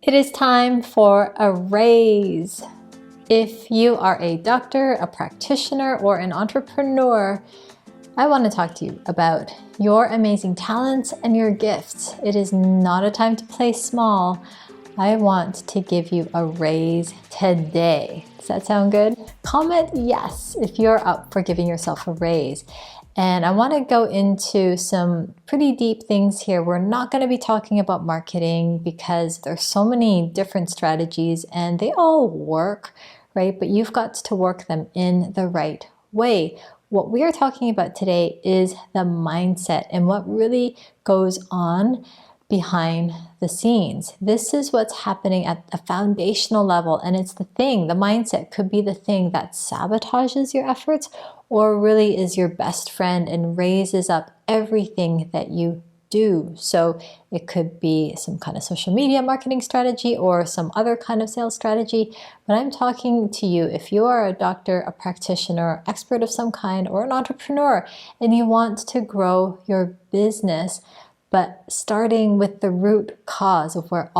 It is time for a raise. If you are a doctor, a practitioner, or an entrepreneur, I want to talk to you about your amazing talents and your gifts. It is not a time to play small. I want to give you a raise today. Does that sound good? Comment yes if you're up for giving yourself a raise. And I want to go into some pretty deep things here. We're not going to be talking about marketing because there's so many different strategies and they all work, right? But you've got to work them in the right way. What we are talking about today is the mindset and what really goes on behind the scenes. This is what's happening at a foundational level, and it's the mindset could be the thing that sabotages your efforts or really is your best friend and raises up everything that you do. So it could be some kind of social media marketing strategy or some other kind of sales strategy. But I'm talking to you if you are a doctor, a practitioner, expert of some kind, or an entrepreneur, and you want to grow your business, but starting with the root cause of where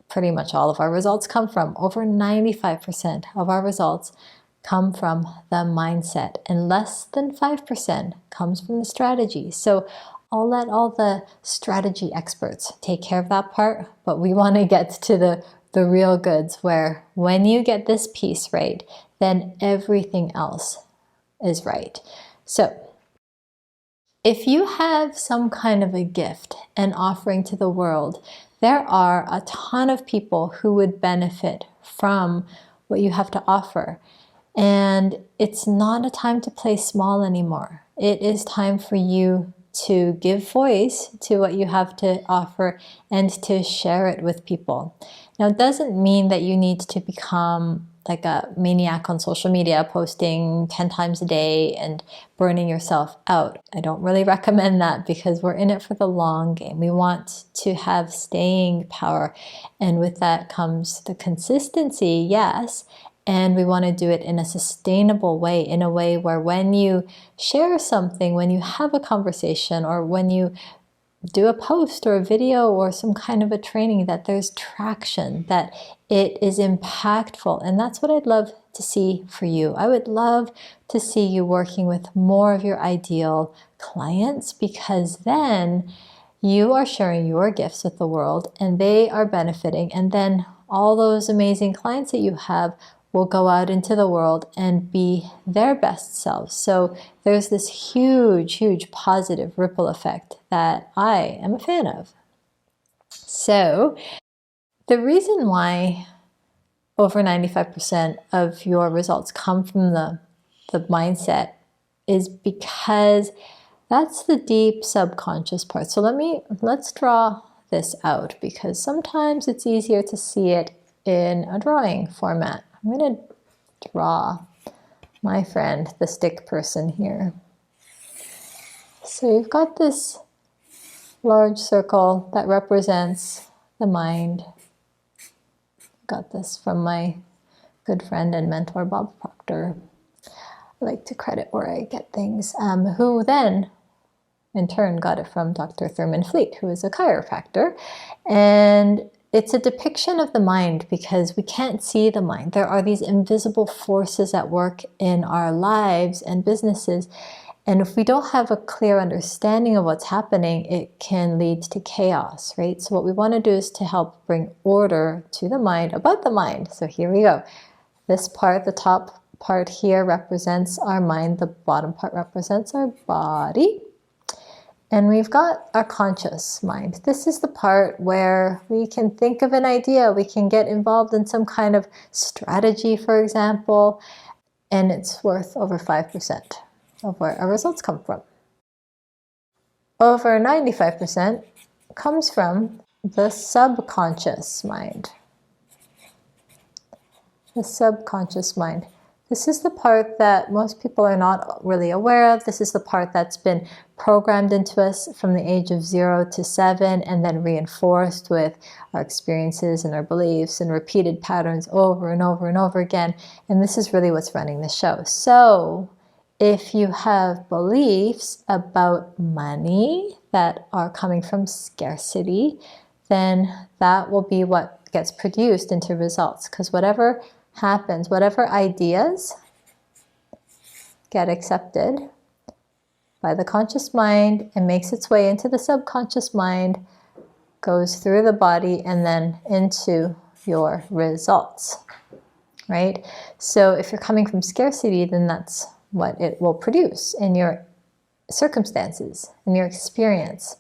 pretty much all of our results come from. Over 95% of our results come from the mindset, and less than 5% comes from the strategy. So I'll let all the strategy experts take care of that part, but we want to get to the real goods, where when you get this piece right, then everything else is right. So if you have some kind of a gift and offering to the world, there are a ton of people who would benefit from what you have to offer. And it's not a time to play small anymore. It is time for you to give voice to what you have to offer and to share it with people. Now, it doesn't mean that you need to become like a maniac on social media, posting 10 times a day and burning yourself out. I don't really recommend that because we're in it for the long game. We want to have staying power. And with that comes the consistency, yes. And we want to do it in a sustainable way, in a way where when you share something, when you have a conversation, or when you do a post or a video or some kind of a training, that there's traction, that it is impactful. And that's what I'd love to see for you. I would love to see you working with more of your ideal clients, because then you are sharing your gifts with the world and they are benefiting. And then all those amazing clients that you have will go out into the world and be their best selves. So there's this huge, huge positive ripple effect that I am a fan of. So the reason why over 95% of your results come from the mindset is because that's the deep subconscious part. So let's draw this out, because sometimes it's easier to see it in a drawing format. I'm going to draw my friend, the stick person here. So you've got this large circle that represents the mind. Got this from my good friend and mentor, Bob Proctor. I like to credit where I get things, who then in turn got it from Dr. Thurman Fleet, who is a chiropractor. And it's a depiction of the mind because we can't see the mind. There are these invisible forces at work in our lives and businesses. And if we don't have a clear understanding of what's happening, it can lead to chaos, right? So what we want to do is to help bring order to the mind, about the mind. So here we go. This part, the top part here, represents our mind. The bottom part represents our body. And we've got our conscious mind. This is the part where we can think of an idea, we can get involved in some kind of strategy, for example, and it's worth over 5% of where our results come from. Over 95% comes from the subconscious mind. The subconscious mind. This is the part that most people are not really aware of. This is the part that's been programmed into us from the age of 0 to 7 and then reinforced with our experiences and our beliefs and repeated patterns over and over and over again. And this is really what's running the show. So if you have beliefs about money that are coming from scarcity, then that will be what gets produced into results. Because whatever happens, whatever ideas get accepted by the conscious mind and makes its way into the subconscious mind, goes through the body and then into your results, right? So if you're coming from scarcity, then that's what it will produce in your circumstances, in your experience.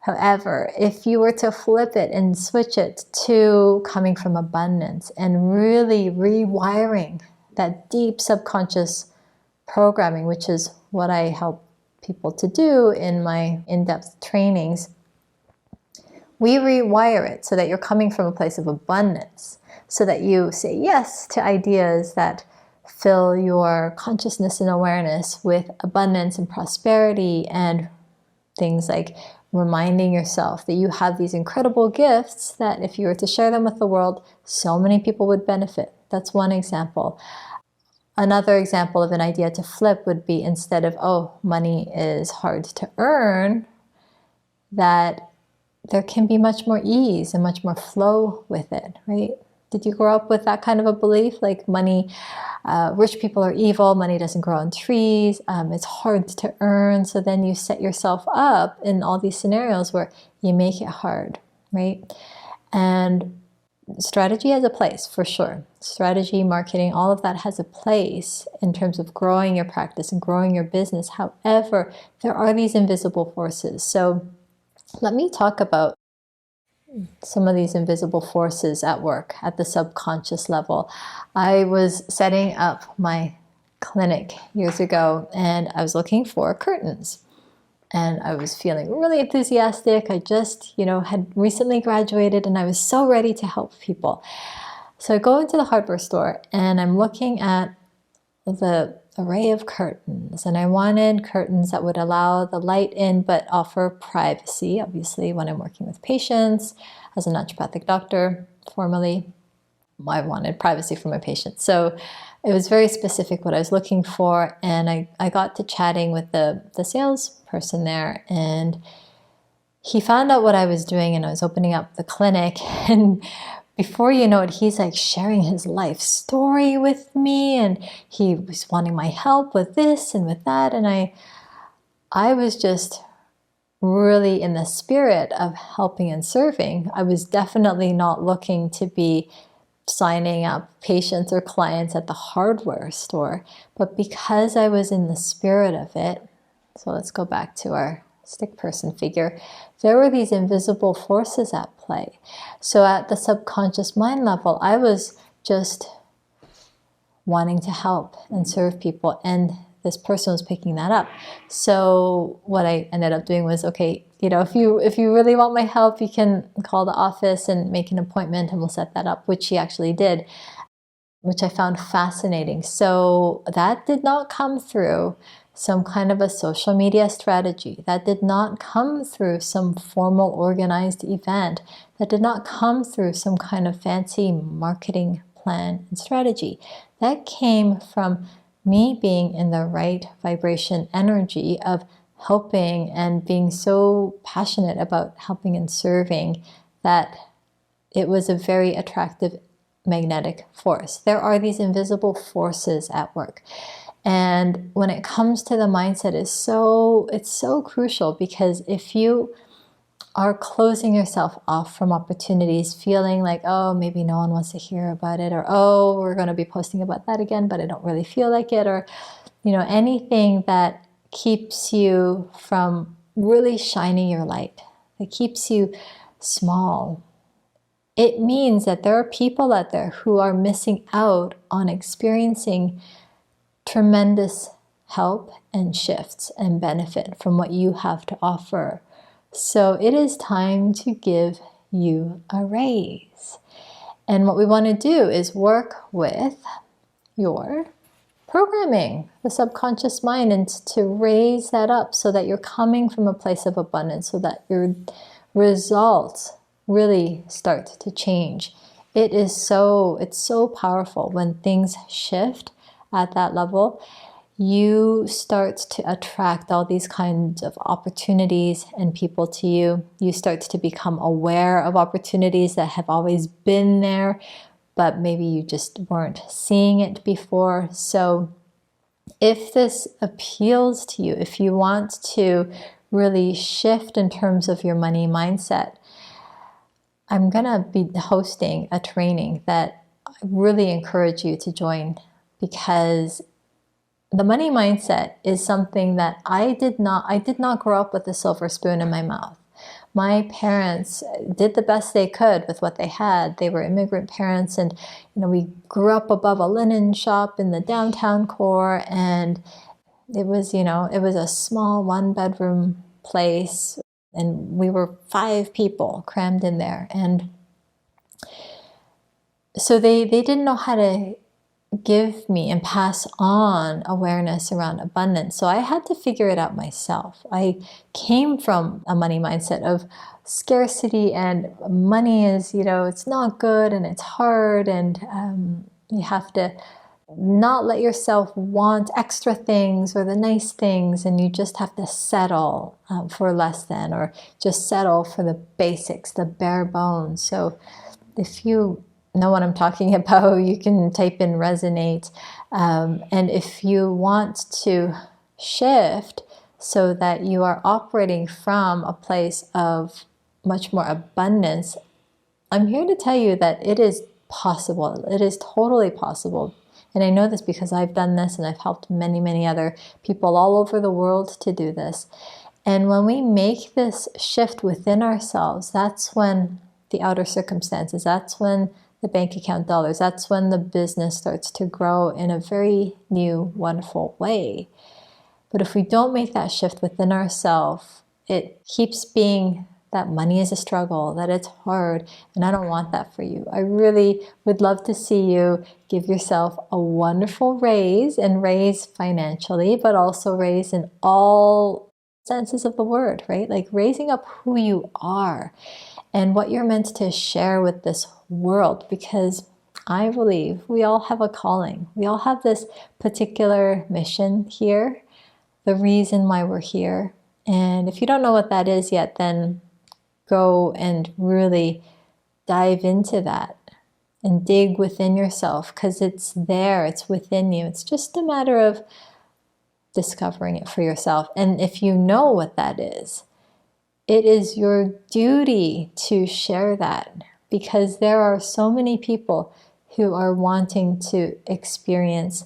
However, if you were to flip it and switch it to coming from abundance and really rewiring that deep subconscious programming, which is what I help people to do in my in-depth trainings, we rewire it so that you're coming from a place of abundance, so that you say yes to ideas that fill your consciousness and awareness with abundance and prosperity, and things like reminding yourself that you have these incredible gifts that if you were to share them with the world, so many people would benefit. That's one example. Another example of an idea to flip would be, instead of, oh, money is hard to earn, that there can be much more ease and much more flow with it, right? Did you grow up with that kind of a belief? Like money, rich people are evil, money doesn't grow on trees, it's hard to earn. So then you set yourself up in all these scenarios where you make it hard, right? And strategy has a place, for sure. Strategy, marketing, all of that has a place in terms of growing your practice and growing your business. However, there are these invisible forces. So let me talk about some of these invisible forces at work at the subconscious level. I was setting up my clinic years ago and I was looking for curtains. And I was feeling really enthusiastic. I just, had recently graduated and I was so ready to help people. So I go into the hardware store and I'm looking at the array of curtains, and I wanted curtains that would allow the light in but offer privacy. Obviously, when I'm working with patients as a naturopathic doctor formerly, I wanted privacy for my patients. So it was very specific what I was looking for, and I got to chatting with the salesperson there, and he found out what I was doing, and I was opening up the clinic, and before you know it, he's like sharing his life story with me, and he was wanting my help with this and with that, and I was just really in the spirit of helping and serving. I was definitely not looking to be signing up patients or clients at the hardware store, but because I was in the spirit of it, so let's go back to our stick person figure, there were these invisible forces at play. So at the subconscious mind level, I was just wanting to help and serve people, and this person was picking that up. So what I ended up doing was, okay, if you really want my help, you can call the office and make an appointment and we'll set that up, which he actually did, which I found fascinating. So that did not come through some kind of a social media strategy. That did not come through some formal organized event. That did not come through some kind of fancy marketing plan and strategy. That came from me being in the right vibration energy of helping and being so passionate about helping and serving that it was a very attractive magnetic force. There are these invisible forces at work. And when it comes to the mindset, it's so crucial, because if you are closing yourself off from opportunities, feeling like, oh, maybe no one wants to hear about it, or oh, we're going to be posting about that again, but I don't really feel like it, or anything that keeps you from really shining your light, that keeps you small, it means that there are people out there who are missing out on experiencing tremendous help and shifts and benefit from what you have to offer. So it is time to give you a raise. And what we want to do is work with your programming, the subconscious mind, and to raise that up so that you're coming from a place of abundance, so that your results really start to change. It's so powerful when things shift at that level. you start to attract all these kinds of opportunities and people to you. You start to become aware of opportunities that have always been there, but maybe you just weren't seeing it before. So if this appeals to you, if you want to really shift in terms of your money mindset, I'm going to be hosting a training that I really encourage you to join, because the money mindset is something that I did not grow up with a silver spoon in my mouth. My parents did the best they could with what they had. They were immigrant parents, and we grew up above a linen shop in the downtown core, and it was a small 1-bedroom place, and we were 5 people crammed in there. And so they didn't know how to give me and pass on awareness around abundance. So I had to figure it out myself. I came from a money mindset of scarcity, and money is, it's not good and it's hard, and you have to not let yourself want extra things or the nice things, and you just have to settle for less than, or just settle for the basics, the bare bones. So if you know what I'm talking about, you can type in resonate. And if you want to shift so that you are operating from a place of much more abundance, I'm here to tell you that it is possible. It is totally possible. And I know this because I've done this, and I've helped many, many other people all over the world to do this. And when we make this shift within ourselves, that's when the outer circumstances, that's when the bank account dollars, that's when the business starts to grow in a very new, wonderful way. But if we don't make that shift within ourselves, it keeps being that money is a struggle, that it's hard, and I don't want that for you. I really would love to see you give yourself a wonderful raise, and raise financially, but also raise in all senses of the word, right? Like raising up who you are and what you're meant to share with this world, because I believe we all have a calling. We all have this particular mission here, the reason why we're here. And if you don't know what that is yet, then go and really dive into that and dig within yourself, because it's there, it's within you. It's just a matter of discovering it for yourself. And if you know what that is, it is your duty to share that, because there are so many people who are wanting to experience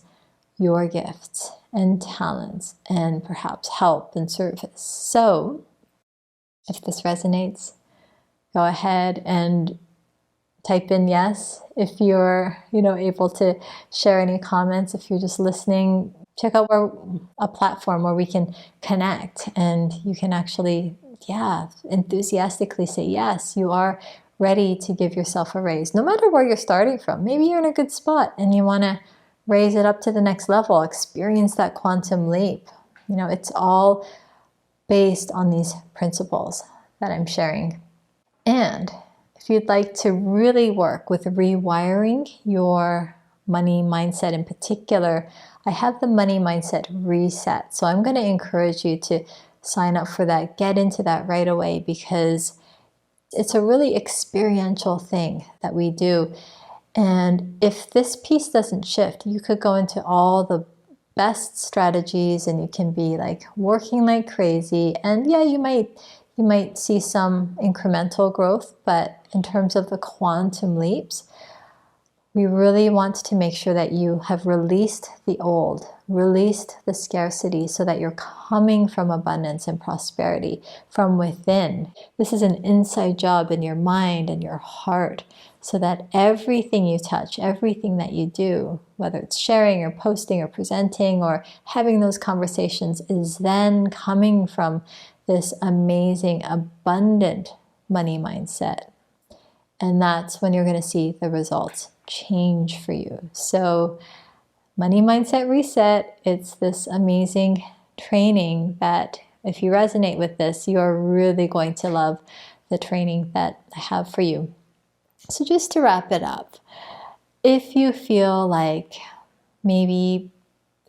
your gifts and talents and perhaps help and service. So if this resonates, go ahead and type in yes. If you're able to share any comments, if you're just listening, check out a platform where we can connect, and you can actually enthusiastically say yes, you are ready to give yourself a raise, no matter where you're starting from. Maybe you're in a good spot and you want to raise it up to the next level, experience that quantum leap. It's all based on these principles that I'm sharing. And if you'd like to really work with rewiring your money mindset in particular, I have the Money Mindset Reset. So I'm going to encourage you to sign up for that, get into that right away, because it's a really experiential thing that we do. And if this piece doesn't shift, you could go into all the best strategies and you can be like working like crazy. And yeah, you might see some incremental growth, but in terms of the quantum leaps, we really want to make sure that you have released the old, released the scarcity, so that you're coming from abundance and prosperity from within. This is an inside job in your mind and your heart, so that everything you touch, everything that you do, whether it's sharing or posting or presenting or having those conversations, is then coming from this amazing, abundant money mindset. And that's when you're going to see the results change for you. So Money Mindset Reset, it's this amazing training that if you resonate with this, you are really going to love the training that I have for you. So just to wrap it up, if you feel like maybe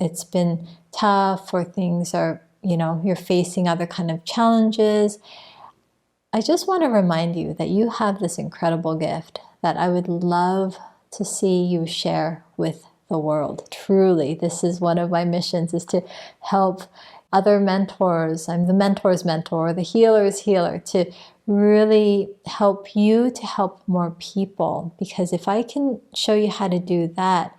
it's been tough, or things are, you're facing other kind of challenges, I just want to remind you that you have this incredible gift that I would love to see you share with the world. Truly, this is one of my missions, is to help other mentors. I'm the mentor's mentor, the healer's healer, to really help you to help more people. Because if I can show you how to do that,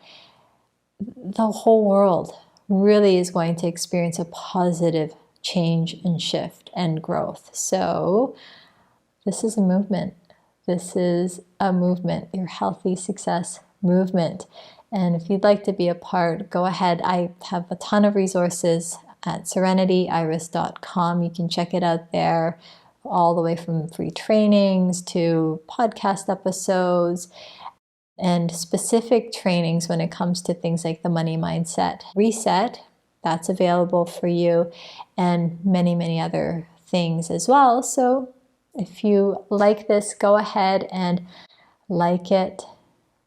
the whole world really is going to experience a positive change and shift and growth. So this is a movement. This is a movement, your healthy success movement. And if you'd like to be a part, go ahead. I have a ton of resources at serenityiris.com. You can check it out there, all the way from free trainings to podcast episodes and specific trainings when it comes to things like the money mindset reset. That's available for you, and many, many other things as well. So if you like this, go ahead and like it,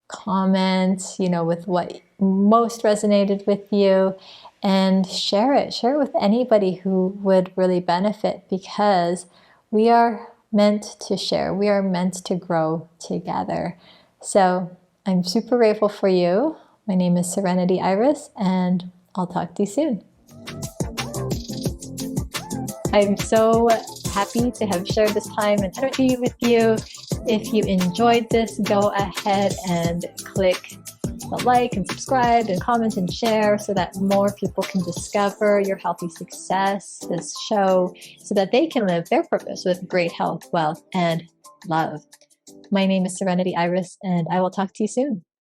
comment, with what most resonated with you, and share it. Share it with anybody who would really benefit, because we are meant to share. We are meant to grow together. So I'm super grateful for you. My name is Serenity Iris, and I'll talk to you soon. I'm so happy to have shared this time and energy with you. If you enjoyed this, go ahead and click the like and subscribe and comment and share, so that more people can discover your healthy success, this show, so that they can live their purpose with great health, wealth, and love. My name is Serenity Iris, and I will talk to you soon.